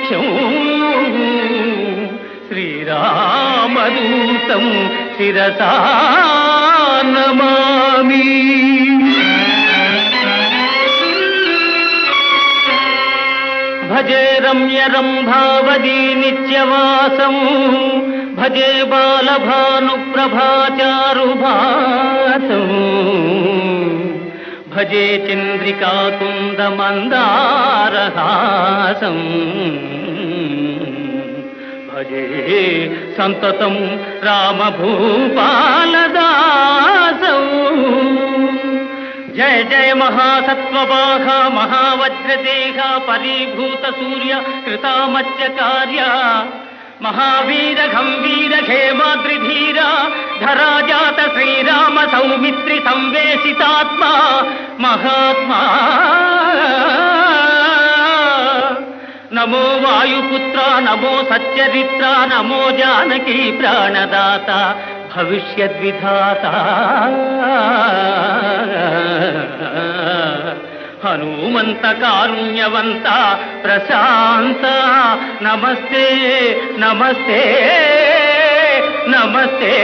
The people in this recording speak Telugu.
ముఖ్యం శ్రీరామదూతం శిరసా నమామి. భజే రమ్యరంభావదీ నిత్యవాసం భజే బాలభానుప్రభాచారుభాసం భజే చంద్రికాకుందమందారహాసం భజే సంతతం రామభూపాలదాసం. జయ జయ మహాసత్వవాహ మహావజ్రదేహ పరీభూత సూర్య కృతామత్యకార్య మహావీర గంభీర హేమాద్రిధీర ధరాజాత శ్రీరామ సౌమిత్రి సంవేశితాత్మా మహాత్మా. నమో వాయుపుత్ర నమో సచ్చరిత్ర నమో జానకీ ప్రాణదాత భవిష్యద్విధాత హనుమంత కారుణ్యవంత ప్రశాంత నమస్తే నమస్తే నమస్తే.